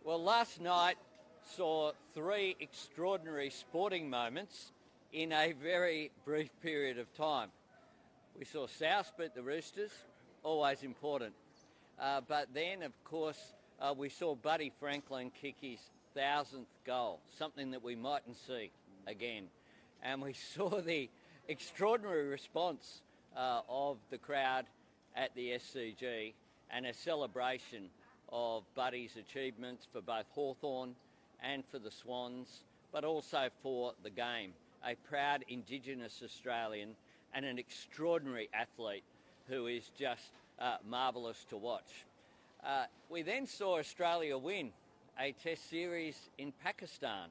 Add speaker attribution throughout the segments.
Speaker 1: Well, last night saw three extraordinary sporting moments in a very brief period of time. We saw South beat the Roosters, always important. But then, of course, we saw Buddy Franklin kick his 1,000th goal, something that we mightn't see again. And we saw the extraordinary response of the crowd at the SCG and a celebration of Buddy's achievements for both Hawthorn and for the Swans, but also for the game. A proud Indigenous Australian and an extraordinary athlete who is just marvellous to watch. We then saw Australia win a Test series in Pakistan,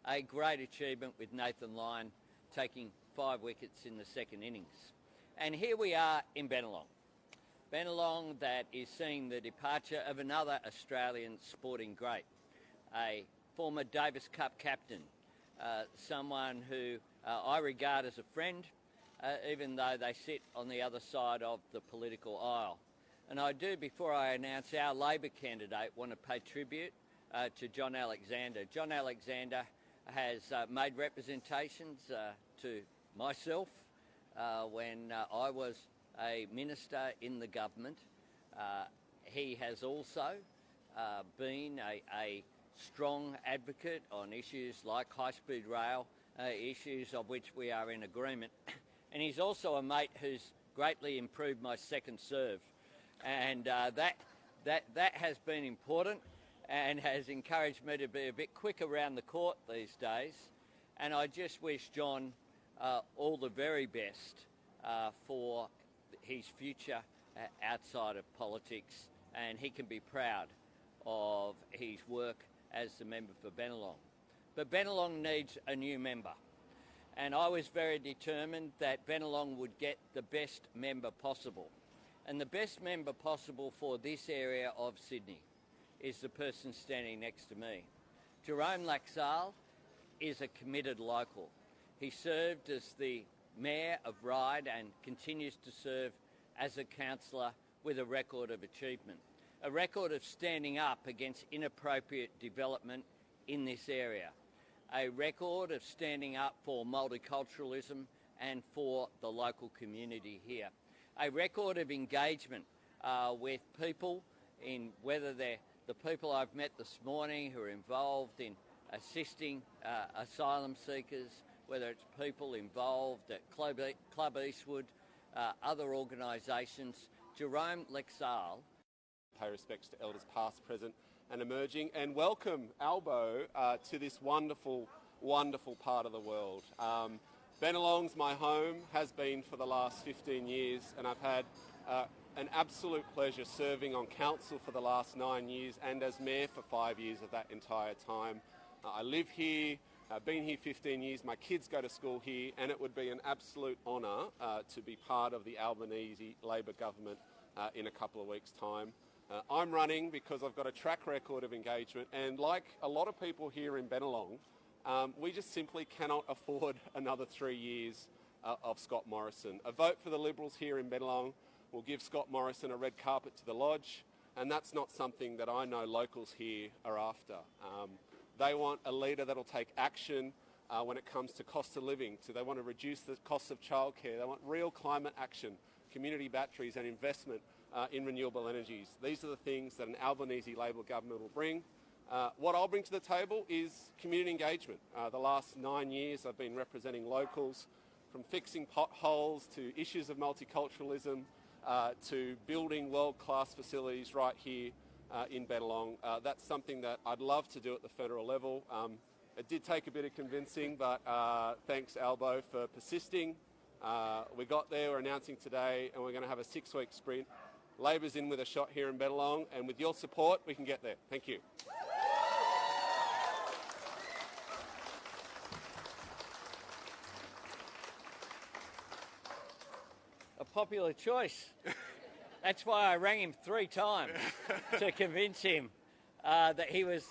Speaker 1: a great achievement with Nathan Lyon taking 5 wickets in the second innings. And here we are in Bennelong. Bennelong that is seeing the departure of another Australian sporting great, a former Davis Cup captain, someone who I regard as a friend, even though they sit on the other side of the political aisle. And I do, before I announce our Labor candidate, want to pay tribute to John Alexander. John Alexander has made representations to myself when I was a minister in the government. He has also been a strong advocate on issues like high-speed rail, issues of which we are in agreement. And he's also a mate who's greatly improved my second serve. And that has been important and has encouraged me to be a bit quick around the court these days. And I just wish John all the very best for his future outside of politics, and he can be proud of his work as the member for Bennelong. But Bennelong needs a new member, and I was very determined that Bennelong would get the best member possible. And the best member possible for this area of Sydney is the person standing next to me. Jerome Laxale is a committed local. He served as the Mayor of Ryde and continues to serve as a councillor with a record of achievement, a record of standing up against inappropriate development in this area, a record of standing up for multiculturalism and for the local community here, a record of engagement with people, in whether they're the people I've met this morning who are involved in assisting asylum seekers, whether it's people involved at Club Eastwood, other organisations. Jerome Laxale.
Speaker 2: Pay respects to elders past, present and emerging, and welcome Albo to this wonderful, wonderful part of the world. Bennelong's my home, has been for the last 15 years, and I've had an absolute pleasure serving on council for the last 9 years and as mayor for 5 years of that entire time. I live here. I've been here 15 years, my kids go to school here, and it would be an absolute honour to be part of the Albanese Labor government in a couple of weeks' time. I'm running because I've got a track record of engagement, and like a lot of people here in Bennelong, we just simply cannot afford another 3 years of Scott Morrison. A vote for the Liberals here in Bennelong will give Scott Morrison a red carpet to the lodge, and that's not something that I know locals here are after. They want a leader that will take action when it comes to cost of living. So they want to reduce the cost of childcare. They want real climate action, community batteries and investment in renewable energies. These are the things that an Albanese Labor government will bring. What I'll bring to the table is community engagement. The last 9 years I've been representing locals, from fixing potholes to issues of multiculturalism to building world-class facilities right here in Bennelong. That's something that I'd love to do at the federal level. It did take a bit of convincing, but thanks Albo for persisting. We got there, we're announcing today, and we're going to have a 6-week sprint. Labor's in with a shot here in Bennelong, and with your support, we can get there. Thank you.
Speaker 1: A popular choice. That's why I rang him 3 times to convince him that he was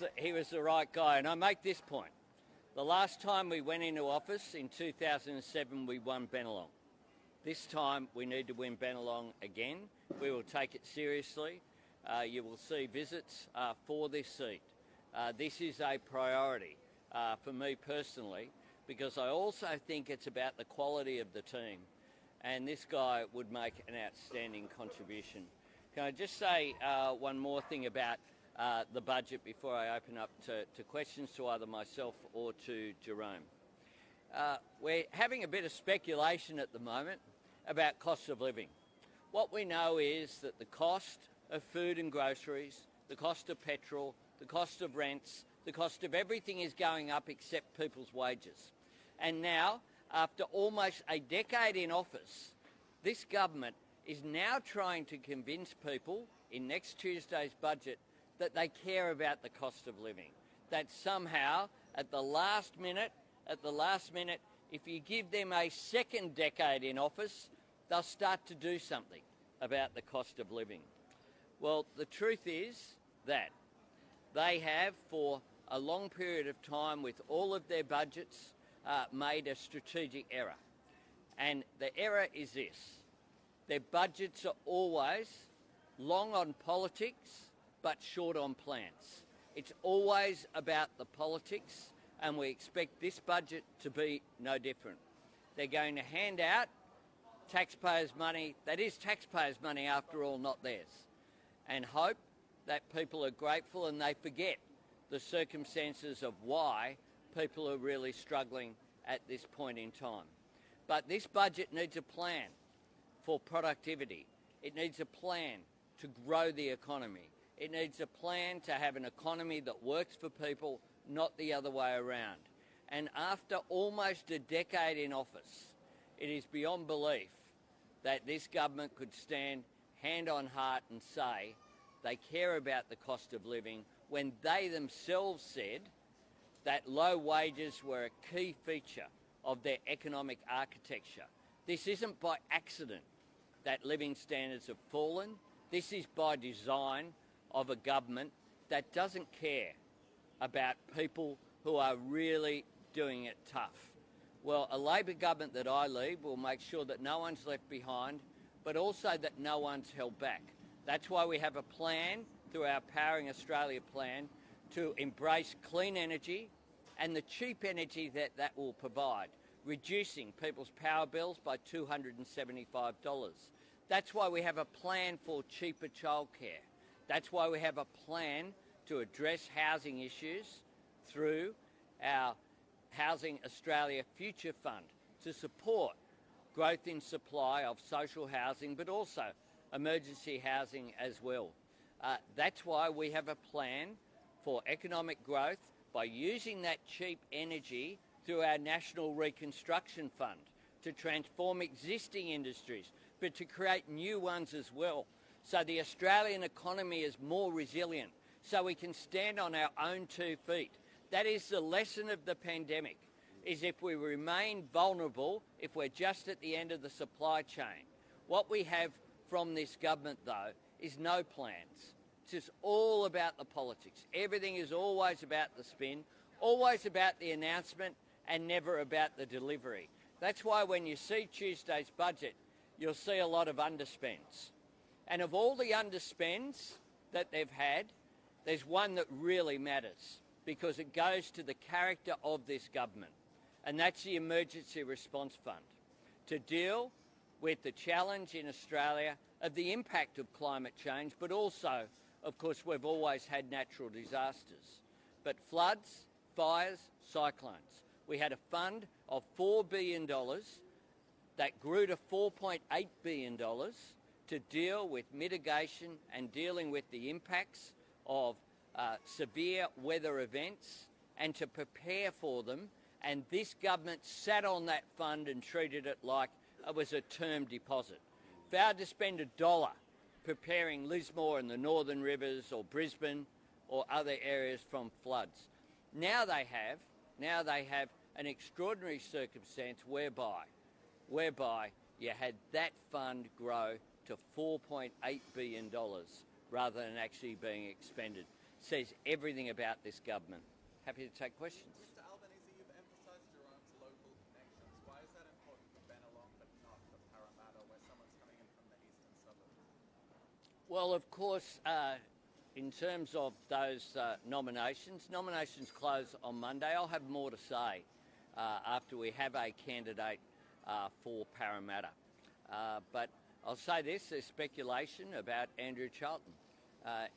Speaker 1: the right guy. And I make this point. The last time we went into office in 2007, we won Bennelong. This time we need to win Bennelong again. We will take it seriously. You will see visits for this seat This is a priority for me personally, because I also think it's about the quality of the team, and this guy would make an outstanding contribution. Can I just say one more thing about the budget before I open up to questions to either myself or to Jerome? We're having a bit of speculation at the moment about cost of living. What we know is that the cost of food and groceries, the cost of petrol, the cost of rents, the cost of everything is going up except people's wages. And now, after almost a decade in office, this government is now trying to convince people in next Tuesday's budget that they care about the cost of living. That somehow, at the last minute, if you give them a second decade in office, they'll start to do something about the cost of living. Well, the truth is that they have, for a long period of time with all of their budgets, made a strategic error. And the error is this: their budgets are always long on politics but short on plans. It's always about the politics, and we expect this budget to be no different. They're going to hand out taxpayers' money, that is taxpayers' money after all, not theirs, and hope that people are grateful and they forget the circumstances of why people are really struggling at this point in time. But this budget needs a plan for productivity. It needs a plan to grow the economy. It needs a plan to have an economy that works for people, not the other way around. And after almost a decade in office, it is beyond belief that this government could stand hand on heart and say they care about the cost of living when they themselves said that low wages were a key feature of their economic architecture. This isn't by accident that living standards have fallen. This is by design of a government that doesn't care about people who are really doing it tough. Well, a Labor government that I lead will make sure that no one's left behind, but also that no one's held back. That's why we have a plan through our Powering Australia plan to embrace clean energy and the cheap energy that will provide, reducing people's power bills by $275. That's why we have a plan for cheaper childcare. That's why we have a plan to address housing issues through our Housing Australia Future Fund to support growth in supply of social housing, but also emergency housing as well. That's why we have a plan for economic growth by using that cheap energy through our National Reconstruction Fund to transform existing industries, but to create new ones as well, so the Australian economy is more resilient, so we can stand on our own 2 feet. That is the lesson of the pandemic, is if we remain vulnerable, if we're just at the end of the supply chain. What we have from this government, though, is no plans. It's just all about the politics. Everything is always about the spin, always about the announcement, and never about the delivery. That's why when you see Tuesday's budget, you'll see a lot of underspends. And of all the underspends that they've had, there's one that really matters, because it goes to the character of this government, and that's the Emergency Response Fund, to deal with the challenge in Australia of the impact of climate change, but also, of course, we've always had natural disasters. But floods, fires, cyclones. We had a fund of $4 billion that grew to $4.8 billion to deal with mitigation and dealing with the impacts of severe weather events and to prepare for them. And this government sat on that fund and treated it like it was a term deposit. Vowed to spend $1 preparing Lismore and the Northern Rivers or Brisbane or other areas from floods. Now they have an extraordinary circumstance whereby you had that fund grow to $4.8 billion rather than actually being expended. Says everything about this government. Happy to take questions.
Speaker 3: Mr. Albanese, you've emphasised Jerome's local connections. Why is that important for Bennelong but not for Parramatta, where someone's coming in from the eastern suburbs?
Speaker 1: Well, of course, in terms of those nominations close on Monday. I'll have more to say after we have a candidate for Parramatta. But I'll say this, there's speculation about Andrew Charlton.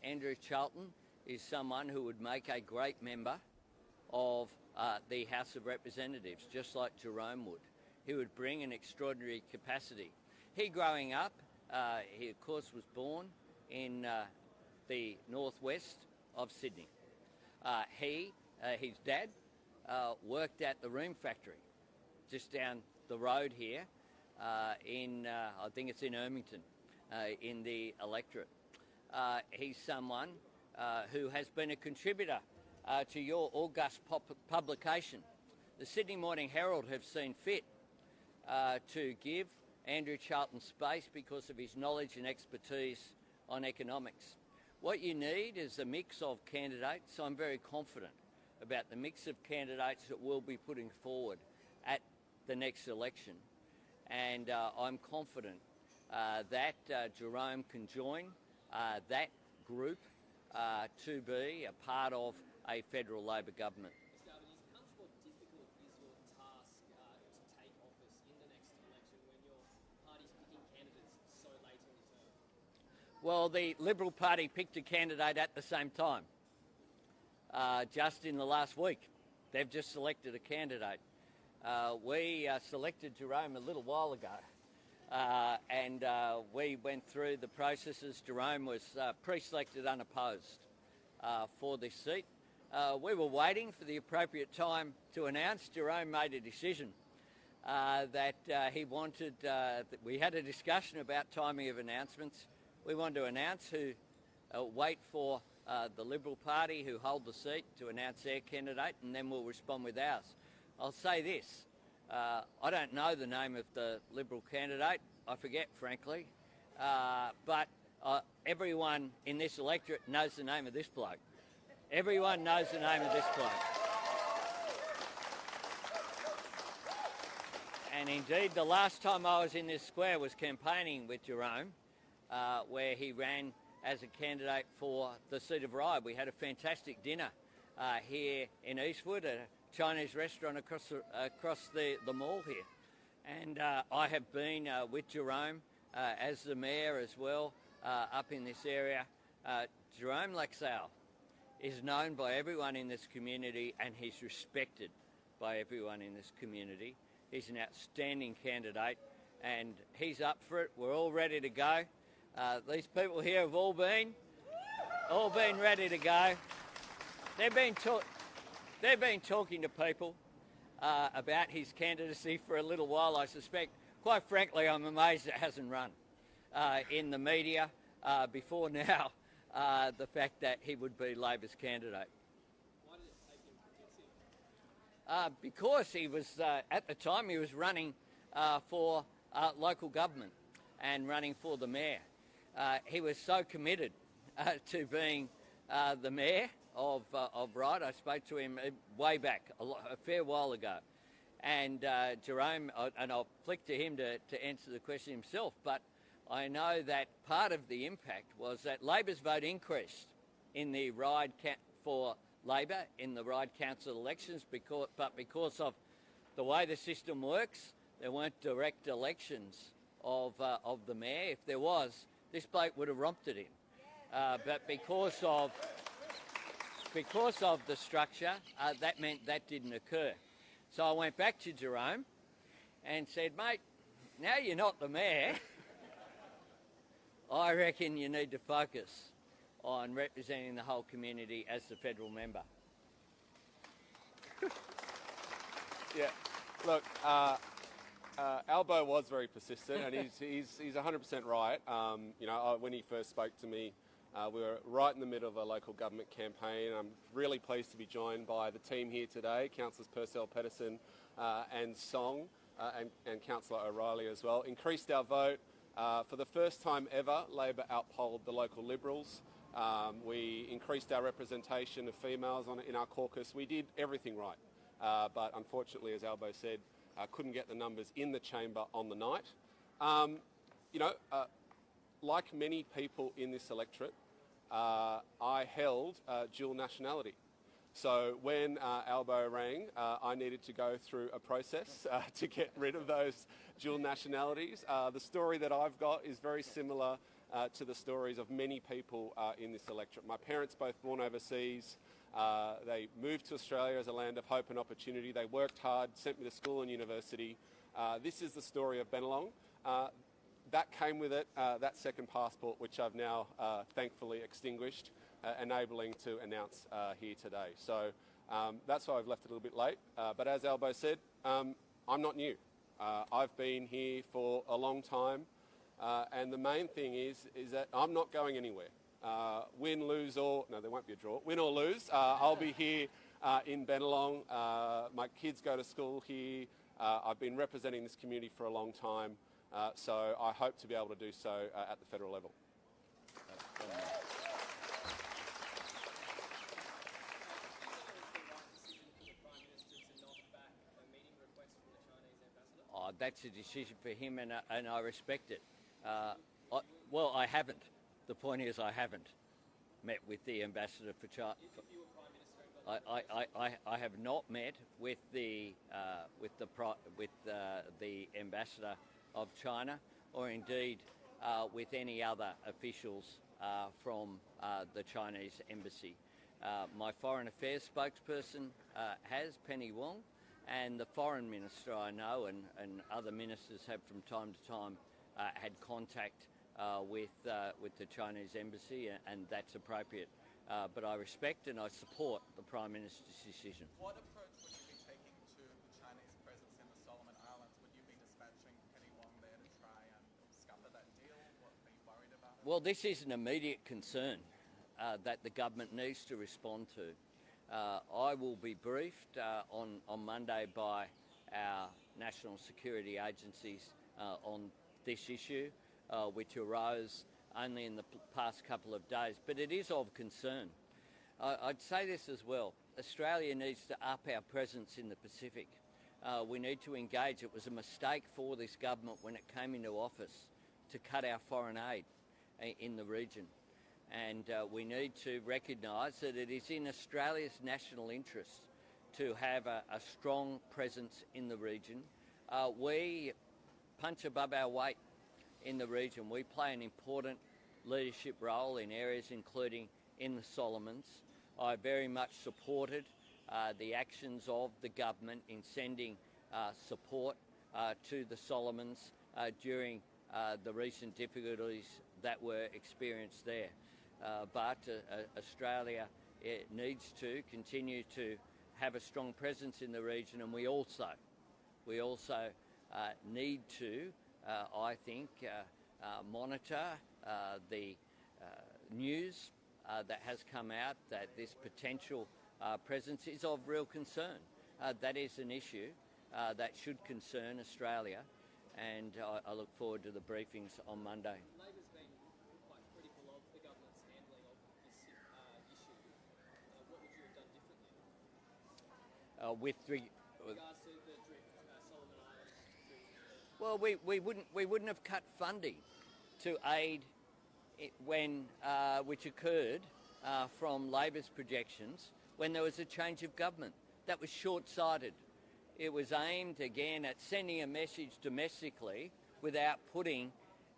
Speaker 1: Andrew Charlton is someone who would make a great member of the House of Representatives, just like Jerome would. He would bring an extraordinary capacity. He, growing up, he of course was born in the northwest of Sydney. His dad, worked at the Room Factory, just down the road here, I think it's in Ermington, in the electorate. He's someone who has been a contributor to your august publication. The Sydney Morning Herald have seen fit to give Andrew Charlton space because of his knowledge and expertise on economics. What you need is a mix of candidates. I'm very confident about the mix of candidates that we'll be putting forward at the next election. And I'm confident that Jerome can join that group to be a part of a federal Labor government.
Speaker 4: Mr. Albanese, how much more difficult is your task to take office in the next election when your party's picking candidates so late in the term?
Speaker 1: Well, the Liberal Party picked a candidate at the same time, just in the last week. They've just selected a candidate. We selected Jerome a little while ago, and we went through the processes. Jerome was pre-selected unopposed for this seat. We were waiting for the appropriate time to announce. Jerome made a decision that he wanted, we had a discussion about timing of announcements. We wanted to announce wait for the Liberal Party who hold the seat to announce their candidate, and then we'll respond with ours. I'll say this, I don't know the name of the Liberal candidate, I forget frankly, but everyone in this electorate knows the name of this bloke. Everyone knows the name of this bloke. And indeed, the last time I was in this square was campaigning with Jerome, where he ran as a candidate for the seat of Ryde. We had a fantastic dinner here in Eastwood at a Chinese restaurant across the mall here. And I have been with Jerome as the mayor as well up in this area. Jerome Laxale is known by everyone in this community, and he's respected by everyone in this community. He's an outstanding candidate, and he's up for it. We're all ready to go. These people here have all been ready to go. They've been talking to people about his candidacy for a little while, I suspect. Quite frankly, I'm amazed it hasn't run in the media before now, the fact that he would be Labor's candidate.
Speaker 4: Why did it take him to get sick?
Speaker 1: Because he was, at the time, he was running for local government and running for the mayor. He was so committed to being the mayor of Ryde. I spoke to him way back, a fair while ago. And Jerome, and I'll flick to him to answer the question himself, but I know that part of the impact was that Labor's vote increased in the Ryde for Labor in the Ryde Council elections, but because of the way the system works, there weren't direct elections of the mayor. If there was, this bloke would have romped it in. But because of the structure, that meant that didn't occur. So I went back to Jerome and said, mate, now you're not the mayor, I reckon you need to focus on representing the whole community as the federal member.
Speaker 2: Yeah, look, Albo was very persistent, and he's 100% right. You know, when he first spoke to me, we were right in the middle of a local government campaign. I'm really pleased to be joined by the team here today, Councillors Purcell, Pedersen and Song, and Councillor O'Reilly as well. Increased our vote. For the first time ever, Labor outpolled the local Liberals. We increased our representation of females in our caucus. We did everything right. But unfortunately, as Albo said, couldn't get the numbers in the chamber on the night. You know, like many people in this electorate, I held dual nationality. So when Albo rang, I needed to go through a process to get rid of those dual nationalities. The story that I've got is very similar to the stories of many people in this electorate. My parents both born overseas. They moved to Australia as a land of hope and opportunity. They worked hard, sent me to school and university. This is the story of Bennelong. That came with it, that second passport, which I've now thankfully extinguished, enabling to announce here today. So that's why I've left a little bit late. But as Albo said, I'm not new. I've been here for a long time. And the main thing is that I'm not going anywhere. Win, lose, or... No, there won't be a draw. Win or lose, I'll be here in Bennelong. My kids go to school here. I've been representing this community for a long time. So I hope to be able to do so at the federal level.
Speaker 1: Oh, that's a decision for him, and I respect it. Well, I haven't. The point is, I haven't met with the ambassador for China. I have not met with the ambassador of China, or indeed with any other officials from the Chinese embassy. My foreign affairs spokesperson has, Penny Wong, and the foreign minister I know and other ministers have from time to time had contact with the Chinese embassy, and that's appropriate. But I respect and I support the Prime Minister's decision.
Speaker 3: What approach would you be taking to the Chinese presence in the Solomon Islands? Would you be dispatching Penny Wong there to try and scupper that deal? What, are you worried about it?
Speaker 1: Well, this is an immediate concern that the government needs to respond to. I will be briefed on Monday by our national security agencies on this issue, which arose only in the past couple of days, but it is of concern. I'd say this as well. Australia needs to up our presence in the Pacific. We need to engage. It was a mistake for this government when it came into office to cut our foreign aid in the region. And we need to recognise that it is in Australia's national interest to have a strong presence in the region. We punch above our weight in the region. We play an important leadership role in areas including in the Solomons. I very much supported the actions of the government in sending support to the Solomons during the recent difficulties that were experienced there. But Australia needs to continue to have a strong presence in the region, and we also need to, I think, monitor the news that has come out that this potential presence is of real concern. That is an issue that should concern Australia, and I look forward to the briefings on Monday.
Speaker 4: Labor's been quite critical of the government's handling of this issue. What would you have done differently?
Speaker 1: With
Speaker 4: regards to the drift, Solomon Islands drift?
Speaker 1: Well, we wouldn't have cut funding to aid when which occurred from Labor's projections when there was a change of government. That was short-sighted. It was aimed again at sending a message domestically without putting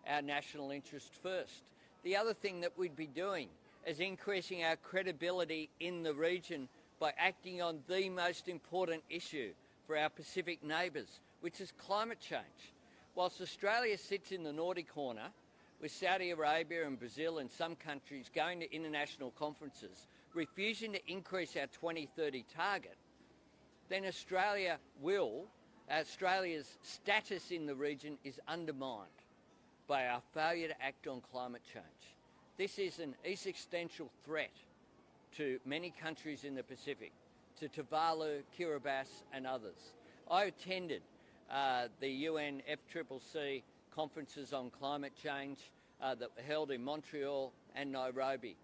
Speaker 1: our national interest first. The other thing that we'd be doing is increasing our credibility in the region by acting on the most important issue for our Pacific neighbours, which is climate change. Whilst Australia sits in the naughty corner, with Saudi Arabia and Brazil and some countries going to international conferences, refusing to increase our 2030 target, then Australia's status in the region is undermined by our failure to act on climate change. This is an existential threat to many countries in the Pacific, to Tuvalu, Kiribati and others. I attended the UN FCCC conferences on climate change that were held in Montreal and Nairobi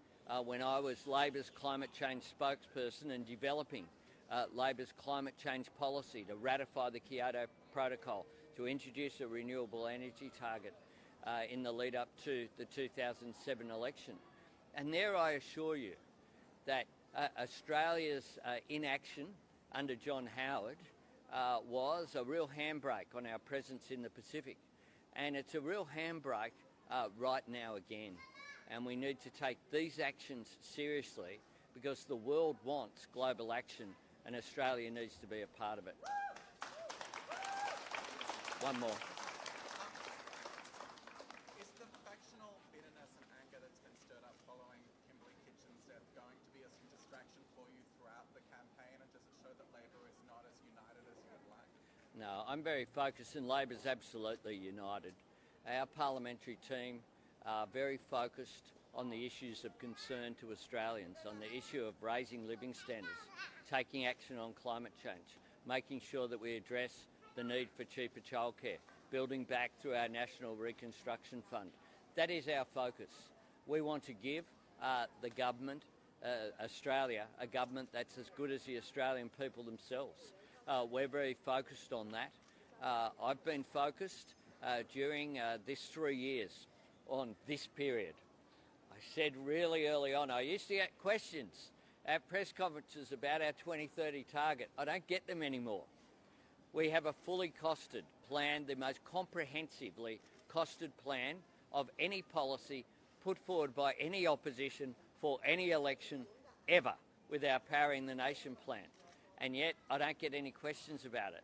Speaker 1: when I was Labor's climate change spokesperson and developing Labor's climate change policy to ratify the Kyoto Protocol, to introduce a renewable energy target in the lead up to the 2007 election. And there I assure you that Australia's inaction under John Howard was a real handbrake on our presence in the Pacific. And it's a real handbrake right now again. And we need to take these actions seriously because the world wants global action and Australia needs to be a part of it. One more.
Speaker 3: Is the factional bitterness and anger that's been stirred up following Kimberley Kitchen's death going to be a distraction for you throughout the campaign, and does it show that Labor is not as united as you would like?
Speaker 1: No, I'm very focused and Labor's absolutely united. Our parliamentary team are very focused on the issues of concern to Australians, on the issue of raising living standards, taking action on climate change, making sure that we address the need for cheaper childcare, building back through our National Reconstruction Fund. That is our focus. We want to give the government, Australia, a government that's as good as the Australian people themselves. We're very focused on that. I've been focused during this 3 years on this period. I said really early on, I used to get questions at press conferences about our 2030 target. I don't get them anymore. We have a fully costed plan, the most comprehensively costed plan of any policy put forward by any opposition for any election ever with our Powering the Nation plan. And yet I don't get any questions about it.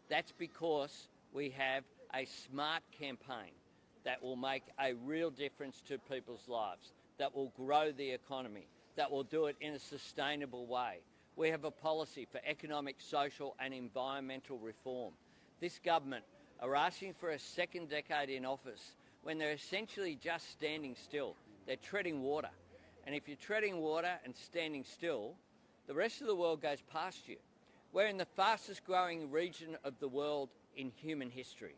Speaker 1: That's because we have a smart campaign that will make a real difference to people's lives, that will grow the economy, that will do it in a sustainable way. We have a policy for economic, social and environmental reform. This government are asking for a second decade in office when they're essentially just standing still. They're treading water. And if you're treading water and standing still, the rest of the world goes past you. We're in the fastest growing region of the world in human history.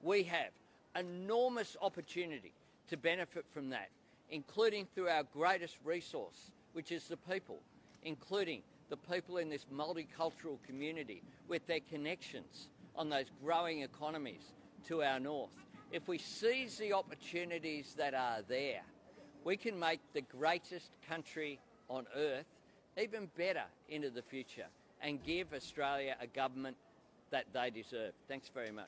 Speaker 1: We have enormous opportunity to benefit from that, including through our greatest resource, which is the people, including the people in this multicultural community with their connections on those growing economies to our north. If we seize the opportunities that are there, we can make the greatest country on earth even better into the future and give Australia a government that they deserve. Thanks very much.